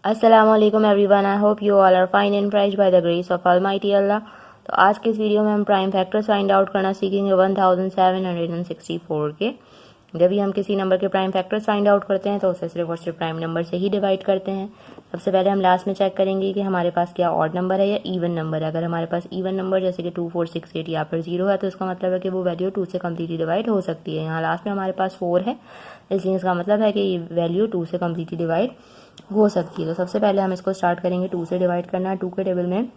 अस्सलामुअलैकुम everyone, I hope you all are fine and praise by the grace of almighty Allah. तो आज के इस वीडियो में हम प्राइम फैक्टर्स फाइंड आउट करना सीखेंगे 1764 के। जब भी हम किसी नंबर के प्राइम फैक्टर्स फाइंड आउट करते हैं तो उसे सिर्फ और सिर्फ प्राइम नंबर से ही डिवाइड करते हैं। सबसे पहले हम लास्ट में चेक करेंगे कि हमारे पास क्या ऑड नंबर है या इवन नंबर है। अगर हमारे पास इवन नंबर जैसे कि 2, 4, 6, 8 या फिर 0 है तो इसका मतलब है कि वो वैल्यू 2 से कम्प्लीटली डिवाइड हो सकती है। यहाँ लास्ट में हमारे पास 4 है, इसलिए इसका मतलब है कि ये वैल्यू 2 से कम्प्लीटली डिवाइड हो सकती है। तो सबसे पहले हम इसको स्टार्ट करेंगे 2 से डिवाइड करना है। 2 के टेबल में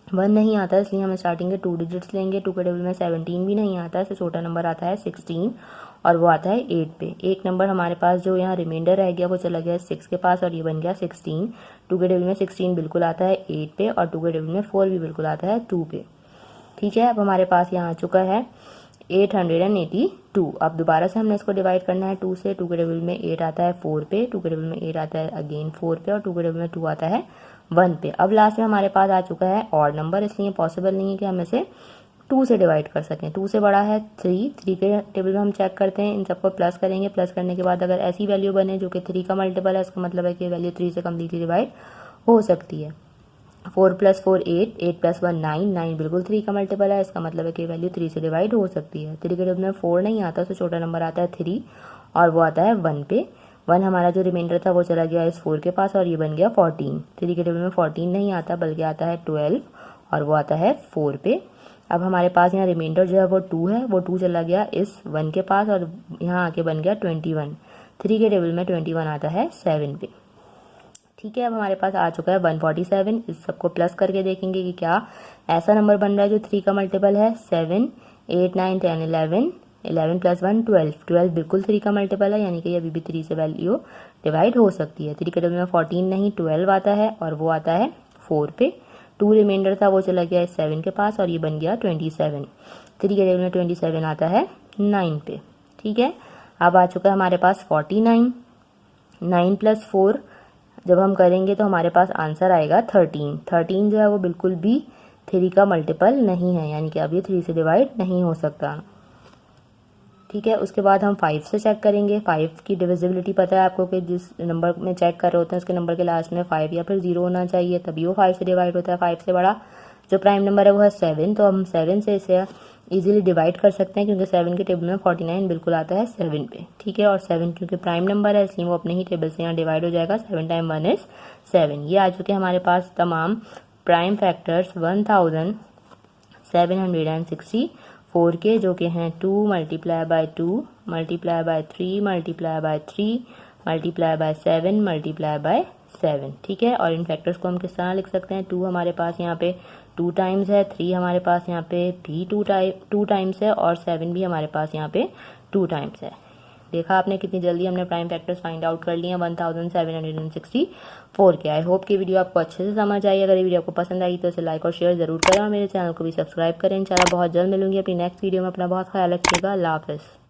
1 नहीं आता, इसलिए हम स्टार्टिंग के 2 डिजिट्स लेंगे। 2 के टेबल में 17 भी नहीं आता है, इससे छोटा नंबर आता है 16 और वो आता है 8 पे। एक नंबर हमारे पास जो यहाँ रिमाइंडर रह गया वो चला गया 6 के पास और ये बन गया 16। 2 के टेबल में 16 बिल्कुल आता है 8 पे और 2 के टेबल में 4 भी बिल्कुल आता है 2 पे। ठीक है, अब हमारे पास यहाँ आ चुका है 882। अब दोबारा से हमने इसको डिवाइड करना है 2 से। 2 के टेबल में 8 आता है 4 पे, 2 के टेबल में 8 आता है अगेन 4 पे और 2 के टेबल में 2 आता है 1 पे। अब लास्ट में हमारे पास आ चुका है ऑड नंबर, इसलिए पॉसिबल नहीं है कि हम इसे 2 से डिवाइड कर सकें। 2 से बड़ा है 3। 3 के टेबल में हम चेक करते हैं, इन सबको प्लस करेंगे। प्लस करने के बाद अगर ऐसी वैल्यू बने जो कि 3 का मल्टीपल है, इसका मतलब है कि वैल्यू 3 से कम्प्लीटली डिवाइड हो सकती है। 4 + 4 8, 8 + 1 9, 9 बिल्कुल 3 का मल्टीपल है, इसका मतलब है कि वैल्यू 3 से डिवाइड हो सकती है। 3 के टेबल में 4 नहीं आता, तो छोटा नंबर आता है 3 और वो आता है 1 पे। 1 हमारा जो रिमाइंडर था वो चला गया इस 4 के पास और ये बन गया 14। 3 के टेबल में 14 नहीं आता बल्कि आता है 12 और वो आता है 4 पे। अब हमारे पास यहाँ रिमाइंडर जो है वो 2 है, वो 2 चला गया इस 1 के पास और यहाँ आके बन गया 21। 3 के टेबल में 21 आता है 7 पे। ठीक है, अब हमारे पास आ चुका है 147। इस सबको प्लस करके देखेंगे कि क्या ऐसा नंबर बन रहा है जो 3 का मल्टीपल है। 7, 8, 9, 10, 11, 11 + 1 12, 12 बिल्कुल 3 का मल्टीपल है, यानी कि अभी भी 3 से वैल्यू डिवाइड हो सकती है। 3 के टेबल में 14 नहीं 12 आता है और वो आता है 4 पे। 2 रिमाइंडर था वो चला गया इस 7 के पास और ये बन गया 27। 3 के टेबल में 27 आता है 9 पे। ठीक है, अब आ चुका है हमारे पास 49। 9 + 4 जब हम करेंगे तो हमारे पास आंसर आएगा 13। 13 जो है वो बिल्कुल भी 3 का मल्टीपल नहीं है, यानी कि अब ये 3 से डिवाइड नहीं हो सकता। ठीक है, उसके बाद हम 5 से चेक करेंगे। 5 की डिविजिबिलिटी पता है आपको कि जिस नंबर में चेक कर रहे होते हैं उसके नंबर के लास्ट में 5 या फिर 0 होना चाहिए, तभी वो 5 से डिवाइड होता है। 5 से बड़ा जो प्राइम नंबर है वो है 7, तो हम 7 से इसे इजीली डिवाइड कर सकते हैं क्योंकि 7 के टेबल में 49 बिल्कुल आता है 7 पे। ठीक है, और 7 क्योंकि प्राइम नंबर है इसलिए वो अपने ही टेबल से यहाँ डिवाइड हो जाएगा। 7 × 1 = 7। ये आ चुके हैं हमारे पास तमाम प्राइम फैक्टर्स 1764 के, जो कि हैं 2 × 2 × 2 × 3 × 3 × 7 × 7। ठीक है, और इन फैक्टर्स को हम किस तरह लिख सकते हैं। 2 हमारे पास यहाँ पे 2 टाइम्स है, 3 हमारे पास यहाँ पे भी 2 टाइम्स है और 7 भी हमारे पास यहाँ पे 2 टाइम्स है। देखा आपने कितनी जल्दी हमने प्राइम फैक्टर्स फाइंड आउट कर लिए हैं 1764 के। आई होप कि वीडियो आपको अच्छे से समझ आई। अगर ये वीडियो आपको पसंद आई तो इसे लाइक और शेयर जरूर करें और मेरे चैनल को भी सब्सक्राइब करें। इंशाल्लाह बहुत जल्द मिलूंगी अपनी नेक्स्ट वीडियो में। अपना बहुत ख्याल रखिएगा। अल्लाह हाफ़िज़।